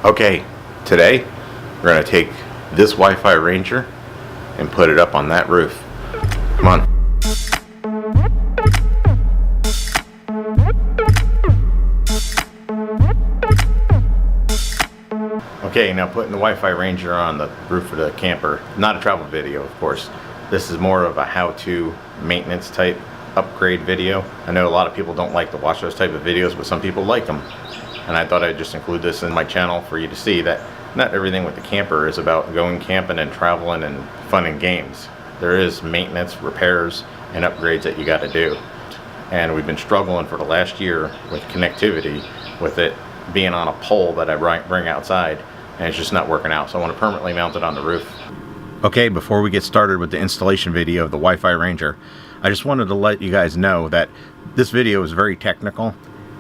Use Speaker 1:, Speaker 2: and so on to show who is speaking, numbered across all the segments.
Speaker 1: Okay, today we're going to take this Wi-Fi Ranger and put it up on that roof. Come on. Okay, now putting the Wi-Fi Ranger on the roof of the camper. Not a travel video, of course. This is more of a how-to maintenance type upgrade video. I know a lot of people don't like to watch those type of videos, but some people like them. And I thought I'd just include this in my channel for you to see that not everything with the camper is about going camping and traveling and fun and games. There is maintenance, repairs, and upgrades that you got to do. And we've been struggling for the last year with connectivity, with it being on a pole that I bring outside, and it's just not working out. So I want to permanently mount it on the roof. Okay, before we get started with the installation video of the Wi-Fi Ranger, I just wanted to let you guys know that this video is very technical.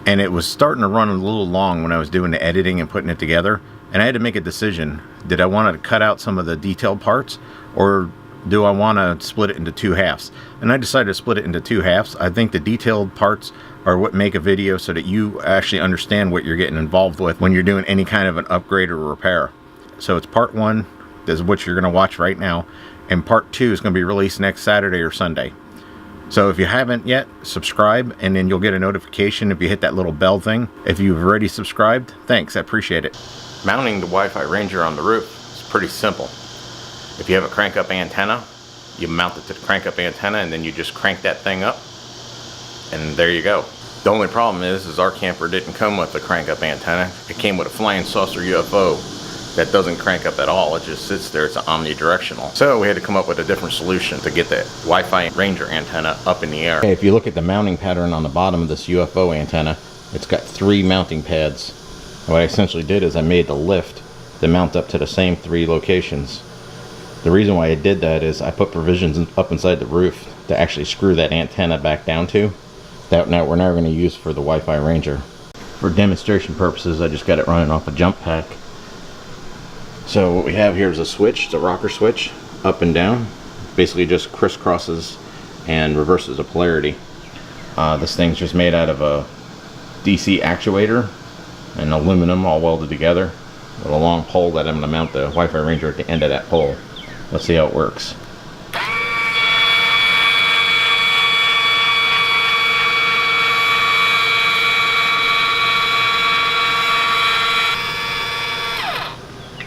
Speaker 1: And it was starting to run a little long when I was doing the editing and putting it together. And I had to make a decision. Did I want to cut out some of the detailed parts, or do I want to split it into two halves? And I decided to split it into two halves. I think the detailed parts are what make a video so that you actually understand what you're getting involved with when you're doing any kind of an upgrade or repair. So it's part one, this is what you're going to watch right now. And part two is going to be released next Saturday or Sunday. So if you haven't yet, subscribe, and then you'll get a notification if you hit that little bell thing. If you've already subscribed, thanks, I appreciate it. Mounting the Wi-Fi Ranger on the roof is pretty simple. If you have a crank-up antenna, you mount it to the crank-up antenna, and then you just crank that thing up, and there you go. The only problem is our camper didn't come with a crank-up antenna. It came with a flying saucer UFO that doesn't crank up at all. It just sits there. It's omnidirectional. So we had to come up with a different solution to get the Wi-Fi Ranger antenna up in the air. Okay, if you look at the mounting pattern on the bottom of this UFO antenna, it's got 3 mounting pads. And what I essentially did is I made the lift to mount up to the same 3 locations. The reason why I did that is I put provisions up inside the roof to actually screw that antenna back down to. That now we're never going to use for the Wi-Fi Ranger. For demonstration purposes, I just got it running off a jump pack. So what we have here is a switch. It's a rocker switch, up and down. Basically just crisscrosses and reverses the polarity. This thing's just made out of a DC actuator and aluminum all welded together with a long pole that I'm going to mount the Wi-Fi Ranger at the end of that pole. Let's see how it works.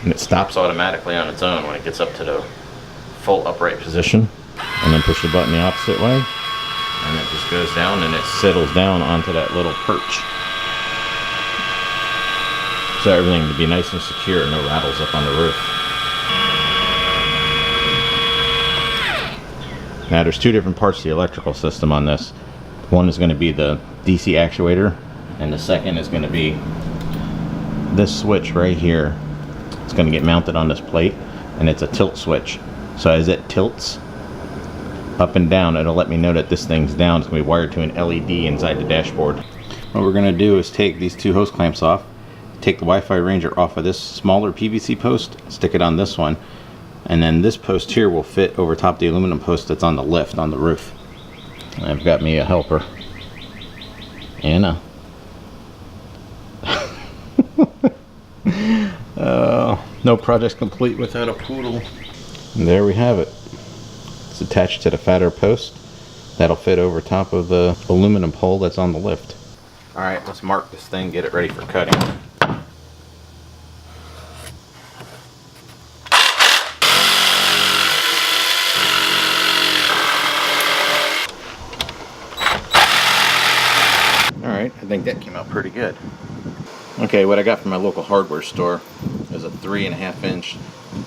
Speaker 1: And it stops automatically on its own when it gets up to the full upright position. And then push the button the opposite way. And it just goes down and it settles down onto that little perch. So everything to be nice and secure, no rattles up on the roof. Now there's 2 different parts to the electrical system on this. One is going to be the DC actuator, and the second is going to be this switch right here. It's going to get mounted on this plate, and it's a tilt switch. So as it tilts up and down, it'll let me know that this thing's down. It's going to be wired to an LED inside the dashboard. What we're going to do is take these 2 hose clamps off, take the Wi-Fi Ranger off of this smaller PVC post, stick it on this one, and then this post here will fit over top the aluminum post that's on the lift on the roof. I've got me a helper. Anna. No project's complete without a poodle. And there we have it. It's attached to the fatter post. That'll fit over top of the aluminum pole that's on the lift. Alright, let's mark this thing, get it ready for cutting. Alright, I think that came out pretty good. Okay, what I got from my local hardware store is a 3.5-inch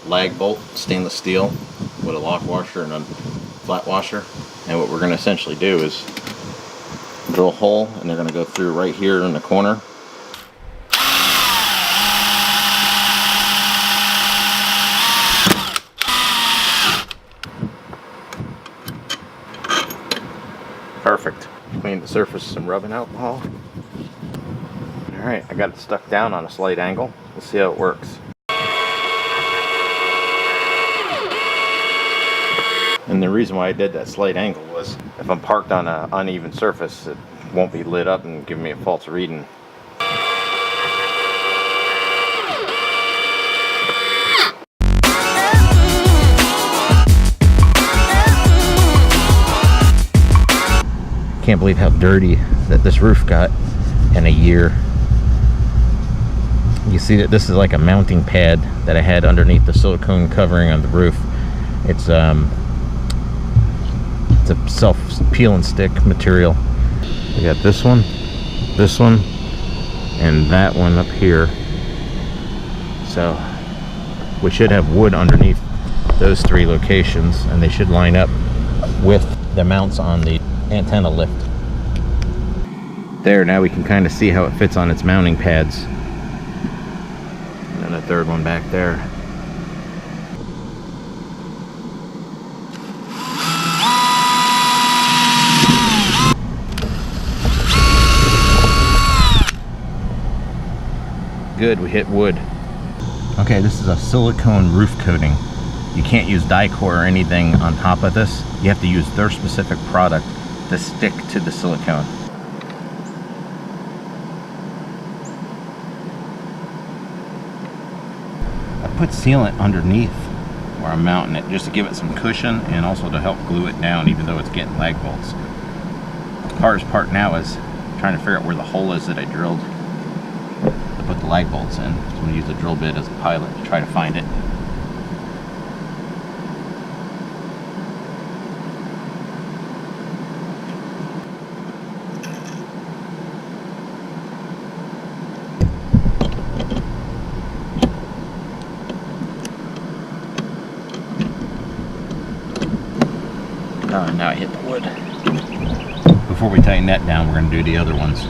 Speaker 1: lag bolt, stainless steel, with a lock washer and a flat washer. And what we're going to essentially do is drill a hole, and they're going to go through right here in the corner. Perfect. Clean the surface with some rubbing alcohol. Alright, I got it stuck down on a slight angle. Let's see how it works. And the reason why I did that slight angle was if I'm parked on an uneven surface, it won't be lit up and give me a false reading.
Speaker 2: can't believe how dirty that this roof got in a year. You see that this is like a mounting pad that I had underneath the silicone covering on the roof. It's a self-peel and stick material. We got this one, and that one up here. So we should have wood underneath those 3 locations, and they should line up with the mounts on the antenna lift. There, now we can kind of see how it fits on its mounting pads. And then a third one back there. Good, we hit wood. Okay, this is a silicone roof coating. You can't use Dicor or anything on top of this. You have to use their specific product to stick to the silicone. I put sealant underneath where I'm mounting it just to give it some cushion and also to help glue it down even though it's getting lag bolts. The hardest part now is trying to figure out where the hole is that I drilled to put the lag bolts in. So I'm going to use the drill bit as a pilot to try to find it. Now I hit the wood. Before we tighten that down, we're going to do the other ones.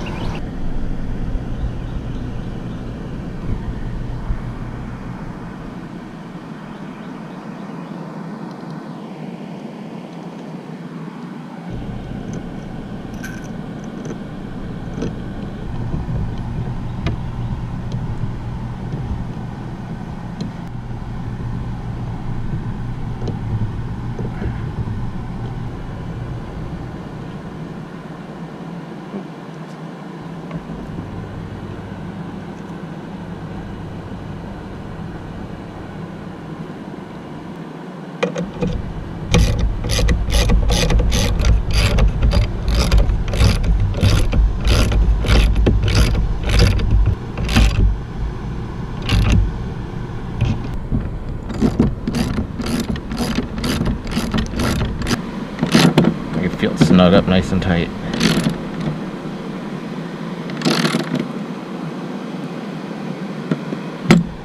Speaker 2: Feel it snug up nice and tight.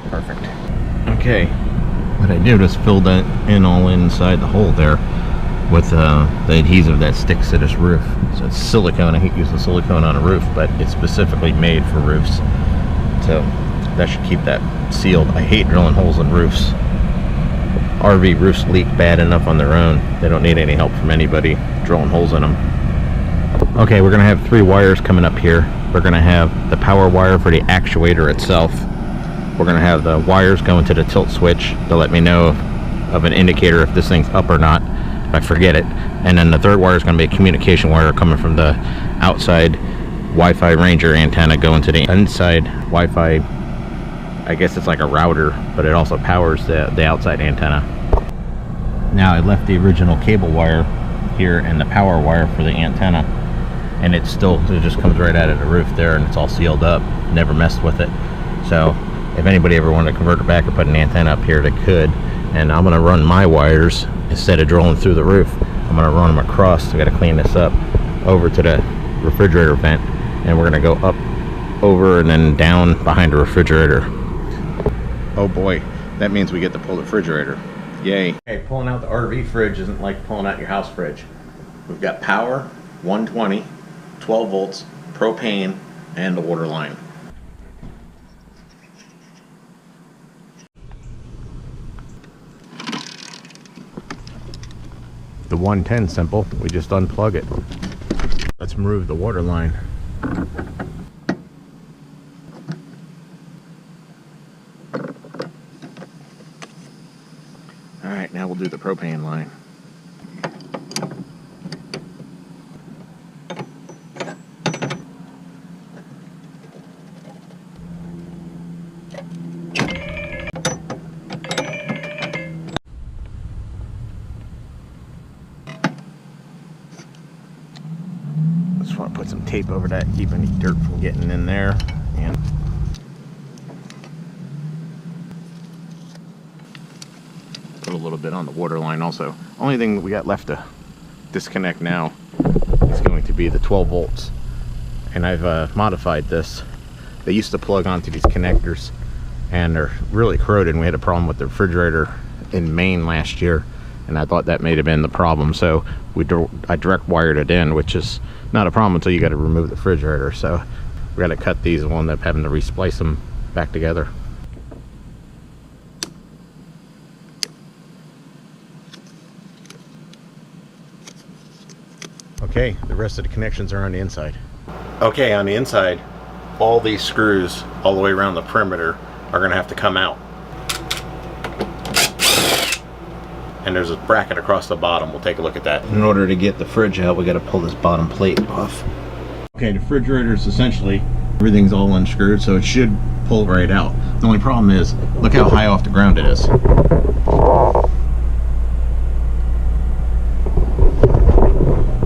Speaker 2: Perfect. Okay, what I did was fill that in all inside the hole there with the adhesive that sticks to this roof. So it's silicone. I hate using silicone on a roof, but it's specifically made for roofs. So that should keep that sealed. I hate drilling holes in roofs. RV roofs leak bad enough on their own. They don't need any help from anybody drilling holes in them. Okay, we're gonna have 3 wires coming up here. We're gonna have the power wire for the actuator itself. We're gonna have the wires going to the tilt switch to let me know of an indicator if this thing's up or not, if I forget it. And then the third wire is gonna be a communication wire coming from the outside Wi-Fi Ranger antenna going to the inside Wi-Fi. I guess it's like a router, but it also powers the outside antenna. Now I left the original cable wire here and the power wire for the antenna, and it just comes right out of the roof there, and it's all sealed up. Never messed with it. So if anybody ever wanted to convert it back or put an antenna up here, they could. And I'm gonna run my wires, instead of drilling through the roof, I'm gonna run them across. I gotta clean this up, over to the refrigerator vent, and we're gonna go up, over, and then down behind the refrigerator. Oh boy, that means we get to pull the refrigerator. Yay. Okay, pulling out the RV fridge isn't like pulling out your house fridge. We've got power, 120, 12 volts, propane, and the water line. The 110 simple, we just unplug it. Let's remove the water line. Alright, now we'll do the propane line. tape over that, keep any dirt from getting in there. And put a little bit on the water line also. Only thing we got left to disconnect now is going to be the 12 volts. And I've modified this. They used to plug onto these connectors and they're really corroded, and we had a problem with the refrigerator in Maine last year, and I thought that may have been the problem. So I direct wired it in, which is not a problem until you got to remove the refrigerator. So we got to cut these and we'll end up having to resplice them back together. Okay, the rest of the connections are on the inside. Okay, on the inside, all these screws all the way around the perimeter are going to have to come out. And there's a bracket across the bottom. We'll take a look at that. In order to get the fridge out, we got to pull this bottom plate off. Okay, the refrigerator is essentially, everything's all unscrewed, so it should pull right out. The only problem is, look how high off the ground it is.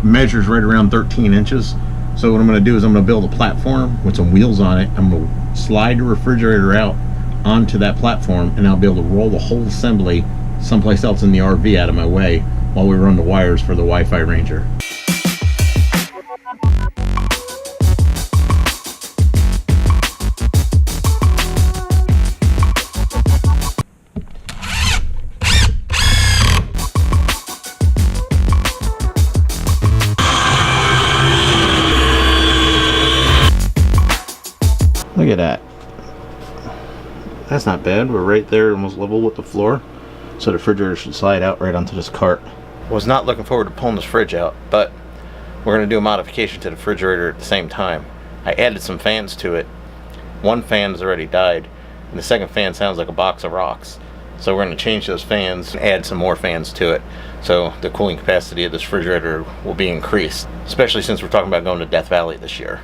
Speaker 2: Measures right around 13 inches. So what I'm going to do is I'm going to build a platform with some wheels on it. I'm going to slide the refrigerator out onto that platform, and I'll be able to roll the whole assembly someplace else in the RV out of my way while we run the wires for the Wi-Fi Ranger. Look at that. That's not bad. We're right there, almost level with the floor. So the refrigerator should slide out right onto this cart. Was not looking forward to pulling this fridge out, but we're going to do a modification to the refrigerator at the same time. I added some fans to it. One fan has already died, and the second fan sounds like a box of rocks. So we're going to change those fans and add some more fans to it. So the cooling capacity of this refrigerator will be increased, especially since we're talking about going to Death Valley this year.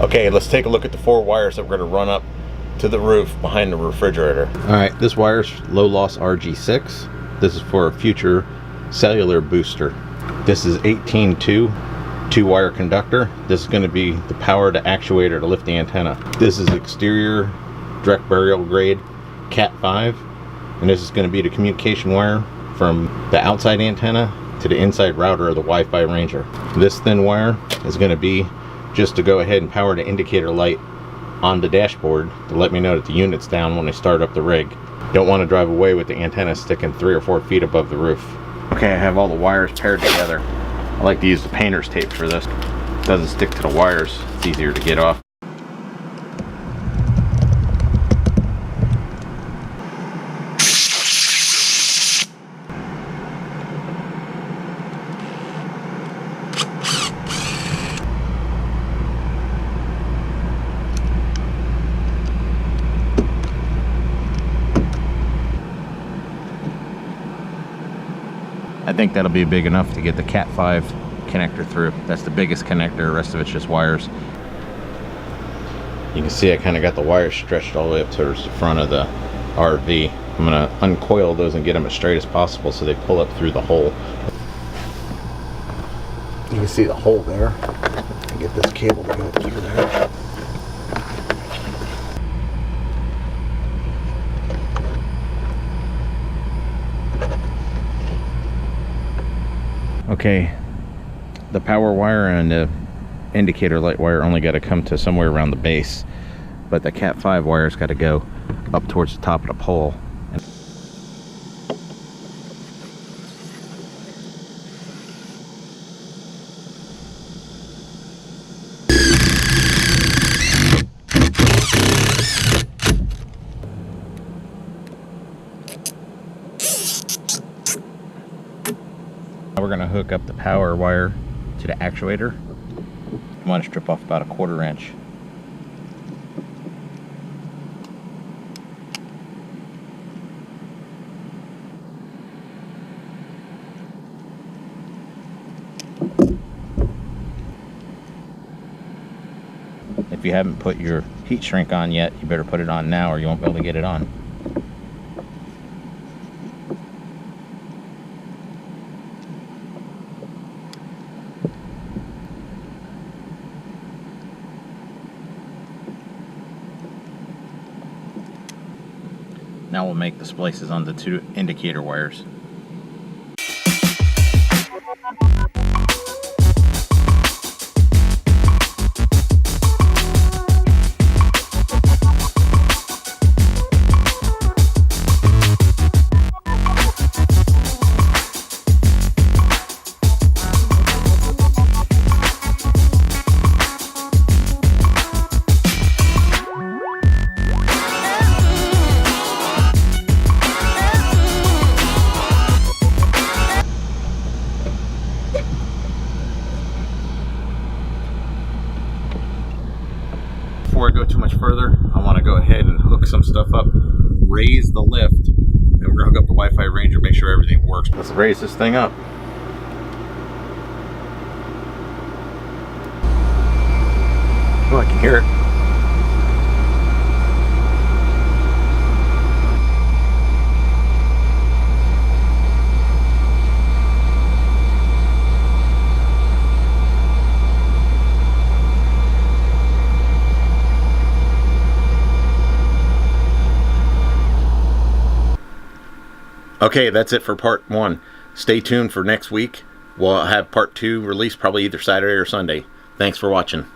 Speaker 2: Okay, let's take a look at the 4 wires that we're going to run up to the roof behind the refrigerator. Alright, this wire's low loss RG6. This is for a future cellular booster. This is 18-2 2-wire conductor. This is going to be the power to actuator to lift the antenna. This is exterior direct burial grade Cat 5, and this is going to be the communication wire from the outside antenna to the inside router of the Wi-Fi Ranger. This thin wire is going to be just to go ahead and power the indicator light on the dashboard to let me know that the unit's down when I start up the rig. Don't want to drive away with the antenna sticking 3 or 4 feet above the roof. Okay, I have all the wires paired together. I like to use the painter's tape for this. It doesn't stick to the wires. It's easier to get off. I think that'll be big enough to get the Cat 5 connector through. That's the biggest connector, the rest of it's just wires. You can see I kind of got the wires stretched all the way up towards the front of the RV. I'm going to uncoil those and get them as straight as possible so they pull up through the hole. You can see the hole there. And get this cable to go through there. Okay, the power wire and the indicator light wire only got to come to somewhere around the base, but the Cat 5 wire's got to go up towards the top of the pole. Now we're going to hook up the power wire to the actuator. I want to strip off about a 1/4 inch. If you haven't put your heat shrink on yet, you better put it on now or you won't be able to get it on. Now we'll make the splices on the 2 indicator wires. Before I go too much further, I want to go ahead and hook some stuff up, raise the lift, and we're going to hook up the Wi-Fi Ranger, make sure everything works. Let's raise this thing up. Oh, I can hear it. Okay, that's it for part 1. Stay tuned for next week. We'll have part 2 released probably either Saturday or Sunday. Thanks for watching.